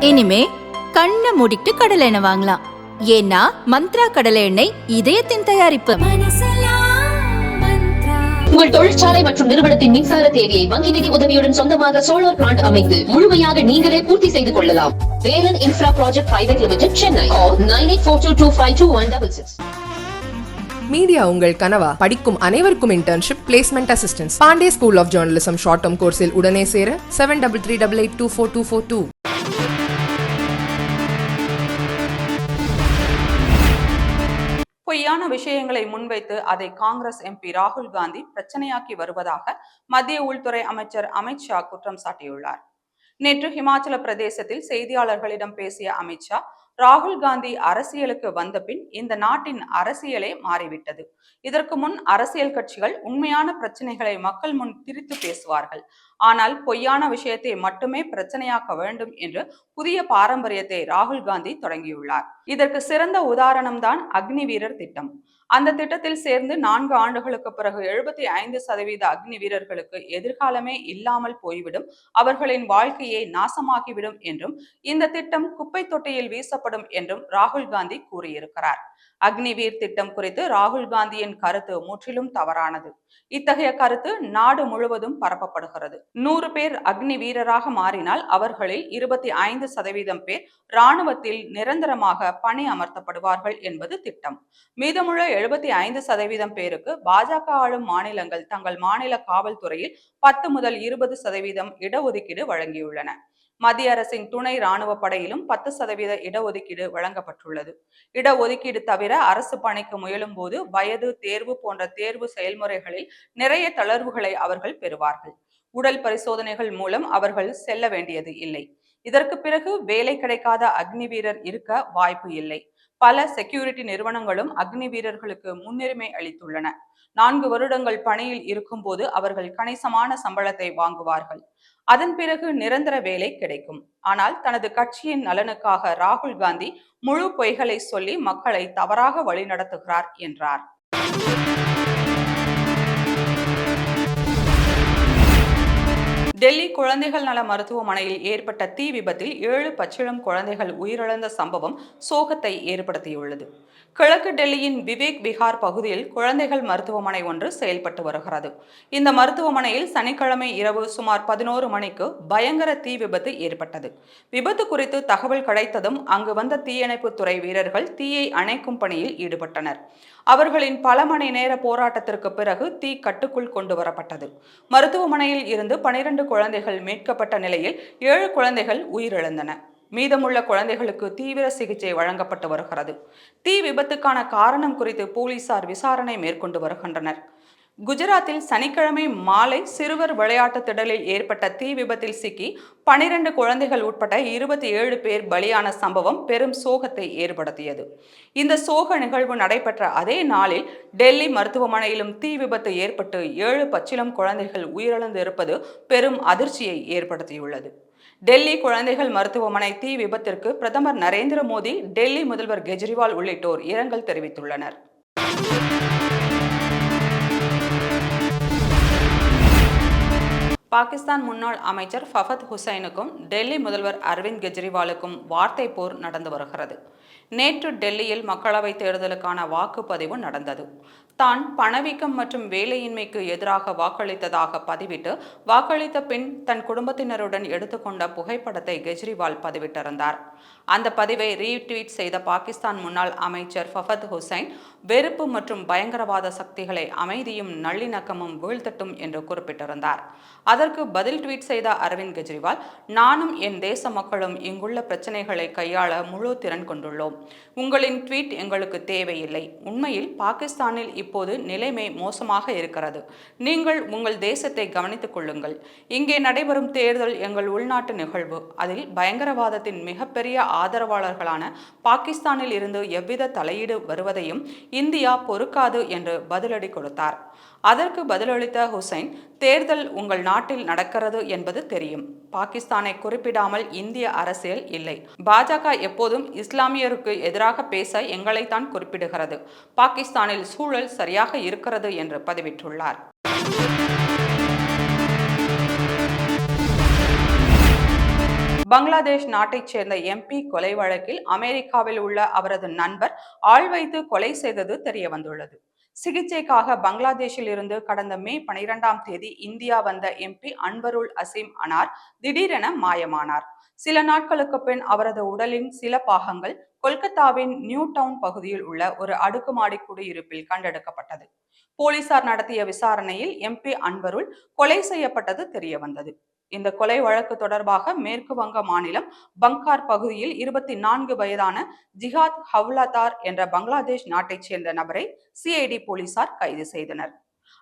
இனிமே கண்ணை மூடிட்டு கடலை எண்ணெய் வாங்கலாம். ஏன்னா மந்த்ரா கடலை எண்ணெய் இதயத்தின் தயாரிப்பு. உங்கள் தொழிற்சாலை மற்றும் நிறுவனத்தின் மின்சார தேவையை வங்கி நிதி உதவியுடன் சொந்தமாக சோலார் பிளான்ட் அமைத்து முழுமையாக நீங்களே பூர்த்தி செய்து கொள்ளலாம். Velan infra project private limited, Chennai. 9842252166. Media உங்கள் கனவா? படிக்கும் அனைவருக்கும் internship, placement assistance. Pandey school of journalism short term கோர்ஸில் உடனே சேர 7338824242. பொய்யான விஷயங்களை முன்வைத்து அதை காங்கிரஸ் எம்பி ராகுல் காந்தி பிரச்சனையாக்கி வருவதாக மத்திய உள்துறை அமைச்சர் அமித் ஷா குற்றம் சாட்டியுள்ளார். நேற்று ஹிமாச்சல பிரதேசத்தில் செய்தியாளர்களிடம் பேசிய அமித் ஷா, ராகுல் காந்தி அரசியலுக்கு வந்த பின் இந்த நாட்டின் அரசியலே மாறிவிட்டது. இதற்கு முன் அரசியல் கட்சிகள் உண்மையான பிரச்சனைகளை மக்கள் முன் திரித்து பேசுவார்கள். ஆனால் பொய்யான விஷயத்தை மட்டுமே பிரச்சனையாக்க வேண்டும் என்று புதிய பாரம்பரியத்தை ராகுல் காந்தி தொடங்கியுள்ளார். இதற்கு சிறந்த உதாரணம்தான் அக்னி வீரர் திட்டம். அந்த திட்டத்தில் சேர்ந்து 4 ஆண்டுகளுக்கு பிறகு 75% அக்னி வீரர்களுக்கு எதிர்காலமே இல்லாமல் போய்விடும், அவர்களின் வாழ்க்கையை நாசமாகிவிடும் என்றும் இந்த திட்டம் குப்பை தொட்டியில் வீசப்படும் என்றும் ராகுல் காந்தி கூறியிருக்கிறார். அக்னிவீர் திட்டம் குறித்து ராகுல் காந்தியின் கருத்து முற்றிலும் தவறானது. இத்தகைய கருத்து நாடு முழுவதும் பரப்பப்படுகிறது. 100 பேர் அக்னி வீரராக மாறினால் அவர்களில் 25% பேர் இராணுவத்தில் நிரந்தரமாக பணி அமர்த்தப்படுவார்கள் என்பது திட்டம். மீதமுள்ள 75% பேருக்கு பாஜக ஆளும் மாநிலங்கள் தங்கள் மாநில காவல்துறையில் 10 முதல் 20% இடஒதுக்கீடு வழங்கியுள்ளன. மத்திய அரசின் துணை இராணுவ படையிலும் 10% இடஒதுக்கீடு வழங்கப்பட்டுள்ளது. இடஒதுக்கீடு தவிர அரசு பணிக்கு முயலும் போது வயது தேர்வு போன்ற தேர்வு செயல்முறைகளில் நிறைய தளர்வுகளை அவர்கள் பெறுவார்கள். உடல் பரிசோதனைகள் மூலம் அவர்கள் செல்ல வேண்டியது இல்லை. இதற்கு பிறகு வேலை கிடைக்காத அக்னி வீரர் இருக்க வாய்ப்பு இல்லை. பல செக்யூரிட்டி நிறுவனங்களும் அக்னி வீரர்களுக்கு முன்னுரிமை அளித்துள்ளன. 4 வருடங்கள் பணியில் இருக்கும் போது அவர்கள் கணிசமான சம்பளத்தை வாங்குவார்கள். அதன் பிறகு நிரந்தர வேலை கிடைக்கும். ஆனால் தனது கட்சியின் நலனுக்காக ராகுல் காந்தி முழு பொய்களை சொல்லி மக்களை தவறாக வழிநடத்துகிறார் என்றார். டெல்லி குழந்தைகள் நல மருத்துவமனையில் ஏற்பட்ட தீ விபத்தில் 7 பச்சிளம் குழந்தைகள் உயிரிழந்த சம்பவம் சோகத்தை ஏற்படுத்தியுள்ளது. கிழக்கு டெல்லியின் விவேக் விஹார் பகுதியில் குழந்தைகள் மருத்துவமனை ஒன்று செயல்பட்டு வருகிறது. இந்த மருத்துவமனையில் சனிக்கிழமை இரவு சுமார் 11 மணிக்கு பயங்கர தீ விபத்து ஏற்பட்டது. விபத்து குறித்து தகவல் கிடைத்ததும் அங்கு வந்த தீயணைப்பு துறை வீரர்கள் தீயை அணைக்கும் பணியில் ஈடுபட்டனர். அவர்களின் பல மணி நேர போராட்டத்திற்கு பிறகு தீ கட்டுக்குள் கொண்டு வரப்பட்டது. மருத்துவமனையில் இருந்து 12 குழந்தைகள் மீட்கப்பட்ட நிலையில் 7 குழந்தைகள் உயிரிழந்தன. மீதமுள்ள குழந்தைகளுக்கு தீவிர சிகிச்சை வழங்கப்பட்டு வருகிறது. தீ விபத்துக்கான காரணம் குறித்து போலீசார் விசாரணை மேற்கொண்டு வருகின்றனர். குஜராத்தில் சனிக்கிழமை மாலை சிறுவர் விளையாட்டு திடலில் ஏற்பட்ட தீ விபத்தில் சிக்கி 12 குழந்தைகள் உட்பட 27 பேர் பலியான சம்பவம் பெரும் சோகத்தை ஏற்படுத்தியது. இந்த சோக நிகழ்வு நடைபெற்ற அதே நாளில் டெல்லி மருத்துவமனையிலும் தீ விபத்து ஏற்பட்டு 7 பச்சிளம் குழந்தைகள் உயிரிழந்து இருப்பது பெரும் அதிர்ச்சியை ஏற்படுத்தியுள்ளது. டெல்லி குழந்தைகள் மருத்துவமனை தீ விபத்திற்கு பிரதமர் நரேந்திர மோடி, டெல்லி முதல்வர் கெஜ்ரிவால் உள்ளிட்டோர் இரங்கல் தெரிவித்துள்ளனர். பாகிஸ்தான் முன்னாள் அமைச்சர் ஃபஃபத் ஹுசைனுக்கும் டெல்லி முதல்வர் அரவிந்த் கெஜ்ரிவாலுக்கும் வார்த்தை போர் நடந்து வருகிறது. நேற்று டெல்லியில் மக்களவைத் தேர்தலுக்கான வாக்குப்பதிவு நடந்தது. தான் பணவீக்கம் மற்றும் வேலையின்மைக்கு எதிராக வாக்களித்ததாக பதிவிட்டு வாக்களித்த பின் தன் குடும்பத்தினருடன் எடுத்துக்கொண்ட புகைப்படத்தை கெஜ்ரிவால் பதிவிட்டிருந்தார். அந்த பதிவை ரீட்வீட் செய்த பாகிஸ்தான் முன்னாள் அமைச்சர் ஃபஃபத் ஹுசைன், வெறுப்பு மற்றும் பயங்கரவாத சக்திகளை அமைதியும் நல்லிணக்கமும் வீழ்த்தட்டும் என்று குறிப்பிட்டிருந்தார். அதற்கு பதில் ட்வீட் செய்த அரவிந்த் கெஜ்ரிவால், நானும் என் தேச மக்களும் இங்குள்ள பிரச்சனைகளை கையாள முழு திறன் கொண்டுள்ளோம். உங்களின் ட்வீட் எங்களுக்கு தேவையில்லை. உண்மையில் பாகிஸ்தானில் இப்போது நிலைமை மோசமாக இருக்கிறது. நீங்கள் உங்கள் தேசத்தை கவனித்துக் கொள்ளுங்கள். இங்கே நடைபெறும் தேர்தல் எங்கள் உள்நாட்டு நிகழ்வு. அதில் பயங்கரவாதத்தின் மிகப்பெரிய ஆதரவாளர்களான பாகிஸ்தானில் இருந்து எவ்வித தலையீடு வருவதையும் இந்தியா பொறுக்காது என்று பதிலடி கொடுத்தார். அதற்கு பதிலளித்த ஹுசைன், தேர்தல் உங்கள் நாட்டில் நடக்கிறது என்பது தெரியும். பாகிஸ்தானை குறிப்பிடாமல் இந்திய அரசியல் இல்லை. பாஜக எப்போதும் இஸ்லாமியருக்கு எதிராக பேச எங்களைத்தான் குறிப்பிடுகிறது. பாகிஸ்தானில் சூழல் சரியாக இருக்கிறது என்று பதிவிட்டுள்ளார். பங்களாதேஷ் நாட்டைச் சேர்ந்த எம்பி கொலை வழக்கில் அமெரிக்காவில் உள்ள அவரது நண்பர் ஆள் வைத்து கொலை செய்தது தெரிய வந்துள்ளது. சிகிச்சைக்காக பங்களாதேஷில் இருந்து கடந்த மே 12ஆம் தேதி இந்தியா வந்த எம்பி அன்வருல் அசீம் அனார் திடீரென மாயமானார். சில நாட்களுக்கு பின் அவரது உடலின் சில பாகங்கள் கொல்கத்தாவின் நியூ டவுன் பகுதியில் உள்ள ஒரு அடுக்குமாடி குடியிருப்பில் கண்டெடுக்கப்பட்டது. போலீசார் நடத்திய விசாரணையில் எம்பி அன்வருல் கொலை செய்யப்பட்டது தெரிய வந்தது. இந்த கொலை வழக்கு தொடர்பாக மேற்கு வங்க மாநிலம் பங்கார் பகுதியில் 24 வயதான ஜிஹாத் ஹவ்லாதார் என்ற பங்களாதேஷ் நாட்டைச் சேர்ந்த நபரை சிஐடி போலீசார் கைது செய்தனர்.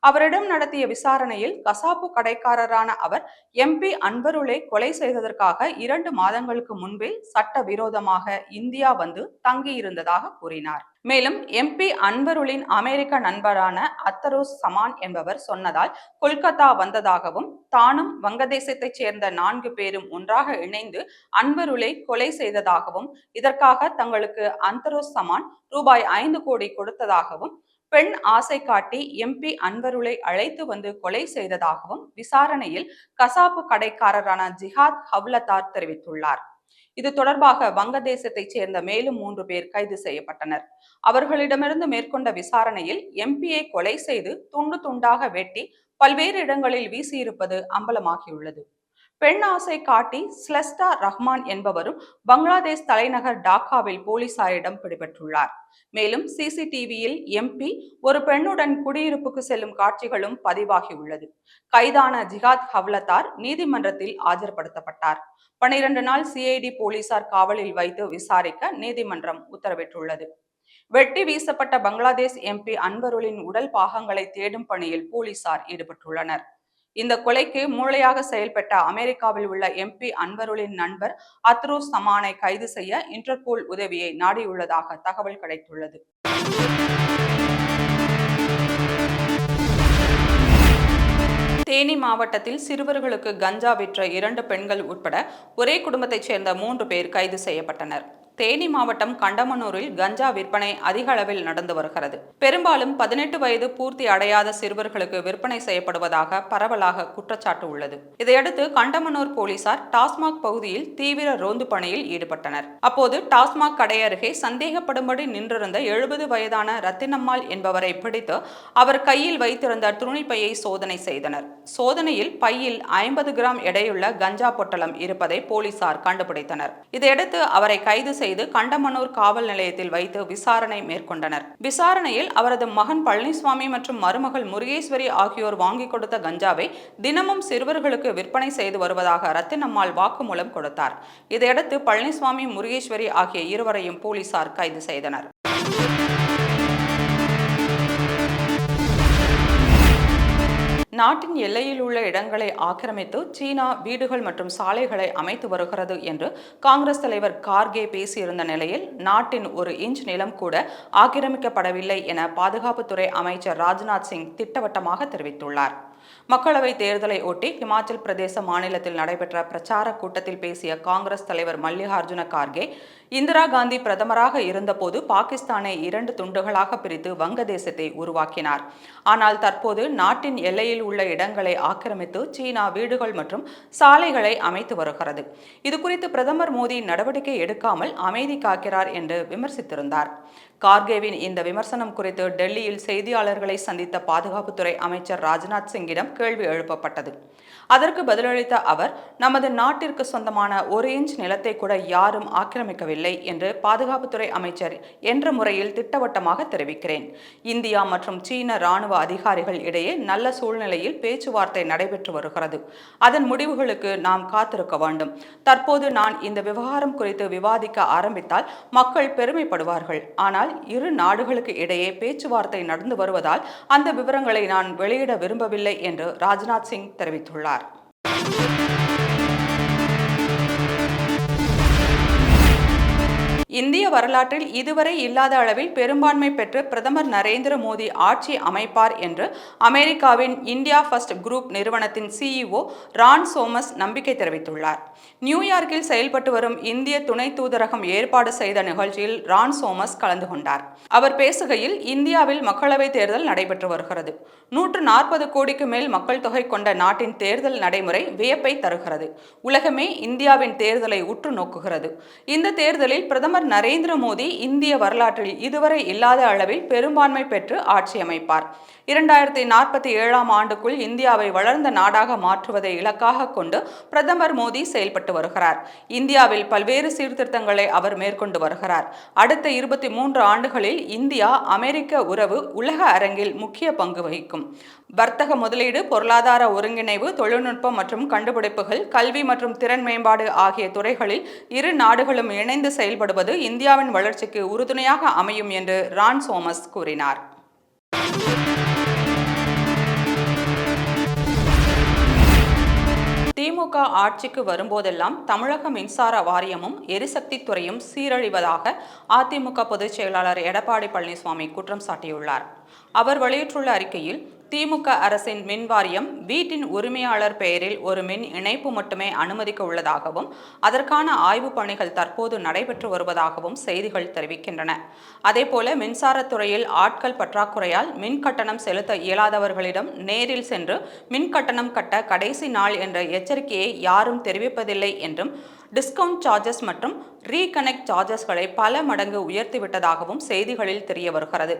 அவரிடம் நடத்திய விசாரணையில் கசாப்பு கடைக்காரரான அவர் எம்பி அன்வருலை கொலை செய்ததற்காக 2 மாதங்களுக்கு முன்பே சட்டவிரோதமாக இந்தியா வந்து தங்கியிருந்ததாக கூறினார். மேலும் எம்பி அன்வருலின் அமெரிக்க நண்பரான அத்தரோஸ் சமான் என்பவர் சொன்னதால் கொல்கத்தா வந்ததாகவும் தானும் வங்கதேசத்தைச் சேர்ந்த 4 பேரும் ஒன்றாக இணைந்து அன்வருலை கொலை செய்ததாகவும் இதற்காக தங்களுக்கு அந்தரோஸ் சமான் ரூபாய் 5 கோடி கொடுத்ததாகவும் பெண் ஆசை காட்டி எம்பி அன்வருலை அழைத்து வந்து கொலை செய்ததாகவும் விசாரணையில் கசாப்பு கடைக்காரரான ஜிஹாத் ஹவ்லதார் தெரிவித்துள்ளார். இது தொடர்பாக வங்கதேசத்தைச் சேர்ந்த மேலும் 3 பேர் கைது செய்யப்பட்டனர். அவர்களிடமிருந்து மேற்கொண்ட விசாரணையில் எம்பியை கொலை செய்து துண்டு துண்டாக வெட்டி பல்வேறு இடங்களில் வீசியிருப்பது அம்பலமாகியுள்ளது. பெண் ஆசை காட்டி ஸ்லஸ்டா ரஹ்மான் என்பவரும் பங்களாதேஷ் தலைநகர் டாக்காவில் போலீசாரிடம் பிடிபட்டுள்ளார். மேலும் சிசிடிவியில் எம்பி ஒரு பெண்ணுடன் குடியிருப்புக்கு செல்லும் காட்சிகளும் பதிவாகியுள்ளது. கைதான ஜிஹாத் ஹவ்லதார் நீதிமன்றத்தில் ஆஜர்படுத்தப்பட்டார். 12 நாள் சிஐடி போலீசார் காவலில் வைத்து விசாரிக்க நீதிமன்றம் உத்தரவிட்டுள்ளது. வெட்டி வீசப்பட்ட பங்களாதேஷ் எம்பி அன்வருலின் உடல் பாகங்களை தேடும் பணியில் போலீசார் ஈடுபட்டுள்ளனர். இந்த கொலைக்கு மூளையாக செயல்பட்ட அமெரிக்காவில் உள்ள எம்பி அன்வருலின் நண்பர் அத்ரோஸ் சமானை கைது செய்ய இன்டர்போல் உதவியை நாடியுள்ளதாக தகவல் கிடைத்துள்ளது. தேனி மாவட்டத்தில் சிறுவர்களுக்கு கஞ்சா விற்ற 2 பெண்கள் உட்பட ஒரே குடும்பத்தைச் சேர்ந்த 3 பேர் கைது செய்யப்பட்டனர். தேனி மாவட்டம் கண்டமனூரில் கஞ்சா விற்பனை அதிக அளவில் நடந்து வருகிறது. பெரும்பாலும் 18 வயது பூர்த்தி அடையாத சிறுவர்களுக்கு விற்பனை செய்யப்படுவதாக பரவலாக குற்றச்சாட்டு உள்ளது. இதையடுத்து கண்டமனூர் போலீசார் டாஸ்மாக் பகுதியில் தீவிர ரோந்து பணியில் ஈடுபட்டனர். அப்போது டாஸ்மாக் கடை அருகே சந்தேகப்படும்படி நின்றிருந்த 70 வயதான ரத்தினம்மாள் என்பவரை பிடித்து அவர் கையில் வைத்திருந்த துணிப்பையை சோதனை செய்தனர். சோதனையில் பையில் 50 கிராம் எடையுள்ள கஞ்சா பொட்டலம் இருப்பதை போலீசார் கண்டுபிடித்தனர். இதையடுத்து அவரை கைது செய்து கண்டமனூர் காவல் நிலையத்தில் வைத்து விசாரணை மேற்கொண்டனர். விசாரணையில் அவரது மகன் பழனிசாமி மற்றும் மருமகள் முருகேஸ்வரி ஆகியோர் வாங்கி கொடுத்த கஞ்சாவை தினமும் சிறுவர்களுக்கு விற்பனை செய்து வருவதாக ரத்தினம்மாள் வாக்குமூலம் கொடுத்தார். இதையடுத்து பழனிசாமி, முருகேஸ்வரி ஆகிய இருவரையும் போலீசார் கைது செய்தனர். நாட்டின் எல்லையில் உள்ள இடங்களை ஆக்கிரமித்து சீனா வீடுகள் மற்றும் சாலைகளை அமைத்து வருகிறது என்று காங்கிரஸ் தலைவர் கார்கே பேசியிருந்த நிலையில் நாட்டின் 1 இன்ச் நிலம் கூட ஆக்கிரமிக்கப்படவில்லை என பாதுகாப்புத்துறை அமைச்சர் ராஜ்நாத் சிங் திட்டவட்டமாக தெரிவித்துள்ளார். மக்களவை தேர்தலை ஒட்டி ஹிமாச்சல் பிரதேச மாநிலத்தில் நடைபெற்ற பிரச்சார கூட்டத்தில் பேசிய காங்கிரஸ் தலைவர் மல்லிகார்ஜுன கார்கே, இந்திரா காந்தி பிரதமராக இருந்தபோது பாகிஸ்தானை 2 துண்டுகளாக பிரித்து வங்கதேசத்தை உருவாக்கினார். ஆனால் தற்போது நாட்டின் எல்லையில் உள்ள இடங்களை ஆக்கிரமித்து சீனா வீடுகள் மற்றும் சாலைகளை அமைத்து வருகிறது. இதுகுறித்து பிரதமர் மோடி நடவடிக்கை எடுக்காமல் அமைதி காக்கிறார் என்று விமர்சித்திருந்தார். கார்கேவின் இந்த விமர்சனம் குறித்து டெல்லியில் செய்தியாளர்களை சந்தித்த பாதுகாப்புத்துறை அமைச்சர் ராஜ்நாத் சிங்கிடம் கேள்வி எழுப்பப்பட்டது. அதற்கு பதிலளித்த அவர், நமது நாட்டிற்கு சொந்தமான 1 இன்ச் நிலத்தை கூட யாரும் ஆக்கிரமிக்கவில்லை என்று பாதுகாப்புத்துறை அமைச்சர் என்ற முறையில் திட்டவட்டமாக தெரிவிக்கிறேன். இந்தியா மற்றும் சீன ராணுவ அதிகாரிகள் இடையே நல்ல சூழ்நிலையில் பேச்சுவார்த்தை நடைபெற்று வருகிறது. அதன் முடிவுகளுக்கு நாம் காத்திருக்க வேண்டும். தற்போது நான் இந்த விவகாரம் குறித்து விவாதிக்க ஆரம்பித்தால் மக்கள் பெருமைப்படுவார்கள். ஆனால் இரு நாடுகளுக்கு இடையே பேச்சுவார்த்தை நடந்து வருவதால் அந்த விவரங்களை நான் வெளியிட விரும்பவில்லை என்று ராஜ்நாத் சிங் தெரிவித்துள்ளார். இந்திய வரலாற்றில் இதுவரை இல்லாத அளவில் பெரும்பான்மை பெற்று பிரதமர் நரேந்திர மோடி ஆட்சி அமைப்பார் என்று அமெரிக்காவின் இந்தியா ஃபர்ஸ்ட் குரூப் நிறுவனத்தின் CEO ரான் சோமஸ் நம்பிக்கை தெரிவித்துள்ளார். நியூயார்க்கில் செயல்பட்டு வரும் இந்திய துணை தூதரகம் ஏற்பாடு செய்த நிகழ்ச்சியில் ரான் சோமஸ் கலந்து கொண்டார். அவர் பேசுகையில், இந்தியாவில் மக்களவைத் தேர்தல் நடைபெற்று வருகிறது. 140 கோடிக்கு மேல் மக்கள் தொகை கொண்ட நாட்டின் தேர்தல் நடைமுறை வியப்பை தருகிறது. உலகமே இந்தியாவின் தேர்தலை உற்று நோக்குகிறது. இந்த தேர்தலில் பிரதமர் நரேந்திர மோடி இந்திய வரலாற்றில் இதுவரை இல்லாத அளவில் பெரும்பான்மை பெற்று ஆட்சி அமைப்பார். 2047ஆம் ஆண்டுக்குள் இந்தியாவை வளர்ந்த நாடாக மாற்றுவதை இலக்காக கொண்டு பிரதமர் மோடி செயல்பட்டு வருகிறார். இந்தியாவில் பல்வேறு சீர்திருத்தங்களை அவர் மேற்கொண்டு வருகிறார். அடுத்த 23 ஆண்டுகளில் இந்தியா அமெரிக்க உறவு உலக அரங்கில் முக்கிய பங்கு வகிக்கும். வர்த்தக முதலீடு, பொருளாதார ஒருங்கிணைவு, தொழில்நுட்பம் மற்றும் கண்டுபிடிப்புகள், கல்வி மற்றும் திறன் மேம்பாடு ஆகிய துறைகளில் இரு நாடுகளும் இணைந்து செயல்படுவது இந்தியாவின் வளர்ச்சிக்கு உறுதுணையாக அமையும் என்று ரான் சோமஸ் கூறினார். திமுக ஆட்சிக்கு வரும்போதெல்லாம் தமிழக மின்சார வாரியமும் எரிசக்தி துறையும் சீரழிவதாக அதிமுக பொதுச் செயலாளர் எடப்பாடி பழனிசாமி குற்றம் சாட்டியுள்ளார். அவர் வெளியிட்டுள்ள அறிக்கையில், திமுக அரசின் மின் வாரியம் வீட்டின் உரிமையாளர் பெயரில் ஒரு மின் இணைப்பு மட்டுமே அனுமதிக்க உள்ளதாகவும் அதற்கான ஆய்வுப் பணிகள் தற்போது நடைபெற்று வருவதாகவும் செய்திகள் தெரிவிக்கின்றன. அதேபோல மின்சாரத்துறையில் ஆட்கள் பற்றாக்குறையால் மின் கட்டணம் செலுத்த இயலாதவர்களிடம் நேரில் சென்று மின் கட்டணம் கட்ட கடைசி நாள் என்ற எச்சரிக்கையை யாரும் தெரிவிப்பதில்லை என்றும், டிஸ்கவுண்ட் சார்ஜஸ் மற்றும் ரீகனெக்ட் சார்ஜஸ்களை பல மடங்கு உயர்த்திவிட்டதாகவும் செய்திகளில் தெரிய வருகிறது.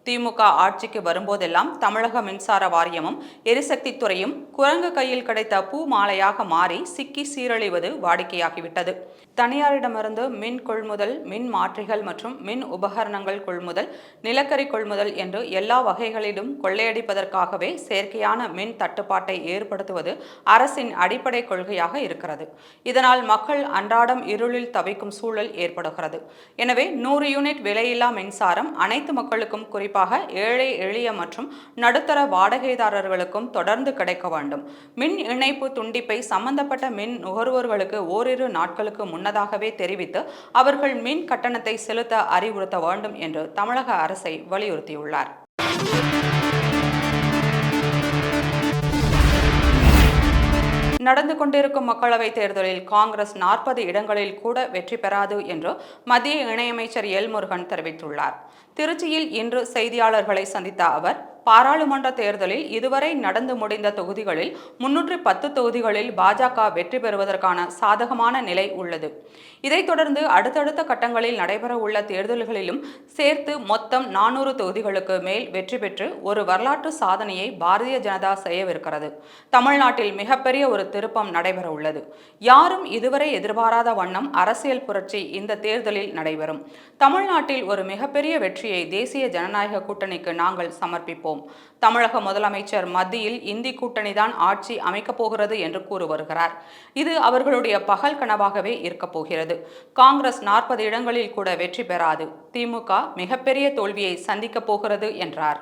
திமுக ஆட்சிக்கு வரும்போதெல்லாம் தமிழக மின்சார வாரியமும் எரிசக்தி துறையும் குரங்கு கையில் கிடைத்த பூ மாலையாக மாறி சிக்கி சீரழிவது வாடிக்கையாகிவிட்டது. தனியாரிடமிருந்து மின் கொள்முதல், மின் மாற்றிகள் மற்றும் மின் உபகரணங்கள் கொள்முதல், நிலக்கரி கொள்முதல் என்று எல்லா வகைகளிலும் கொள்ளையடிப்பதற்காகவே செயற்கையான மின் தட்டுப்பாட்டை ஏற்படுத்துவது அரசின் அடிப்படை கொள்கையாக இருக்கிறது. இதனால் மக்கள் அன்றாடம் இருளில் தவிக்கும் சூழல் ஏற்படுகிறது. எனவே 100 யூனிட் விலையில்லா மின்சாரம் அனைத்து மக்களுக்கும், குறிப்பாக ஏழை எளிய மற்றும் நடுத்தர வாடகைதாரர்களுக்கும் தொடர்ந்து கிடைக்க வேண்டும். மின் இணைப்பு துண்டிப்பை சம்பந்தப்பட்ட மின் நுகர்வோர்களுக்கு ஓரிரு நாட்களுக்கு முன்னதாகவே தெரிவித்து அவர்கள் மின் கட்டணத்தை செலுத்த அறிவுறுத்த வேண்டும் என்று தமிழக அரசை வலியுறுத்தியுள்ளார். நடந்து கொண்டிருக்கும் மக்களவைத் தேர்தலில் காங்கிரஸ் 40 இடங்களில் கூட வெற்றி பெறாது என்று மத்திய இணையமைச்சர் எல் முருகன் தெரிவித்துள்ளார். திருச்சியில் இன்று செய்தியாளர்களை சந்தித்த அவர், பாராளுமன்ற தேர்தலில் இதுவரை நடந்து முடிந்த தொகுதிகளில் 310 தொகுதிகளில் பாஜக வெற்றி பெறுவதற்கான சாதகமான நிலை உள்ளது. இதைத் தொடர்ந்து அடுத்தடுத்த கட்டங்களில் நடைபெறவுள்ள தேர்தல்களிலும் சேர்த்து மொத்தம் 400 தொகுதிகளுக்கு மேல் வெற்றி பெற்று ஒரு வரலாற்று சாதனையை பாரதிய ஜனதா செய்யவிருக்கிறது. தமிழ்நாட்டில் மிகப்பெரிய ஒரு திருப்பம் நடைபெற உள்ளது. யாரும் இதுவரை எதிர்பாராத வண்ணம் அரசியல் புரட்சி இந்த தேர்தலில் நடைபெறும். தமிழ்நாட்டில் ஒரு மிகப்பெரிய வெற்றியை தேசிய ஜனநாயக கூட்டணிக்கு நாங்கள் சமர்ப்பிப்போம். தமிழக முதலமைச்சர் மத்தியில் இந்தி கூட்டணிதான் ஆட்சி அமைக்கப் போகிறது என்று கூறி வருகிறார். இது அவர்களுடைய பகல் கனவாகவே இருக்கப் போகிறது. காங்கிரஸ் 40 இடங்களில் கூட வெற்றி பெறாது. திமுக மிகப்பெரிய தோல்வியை சந்திக்கப் போகிறது என்றார்.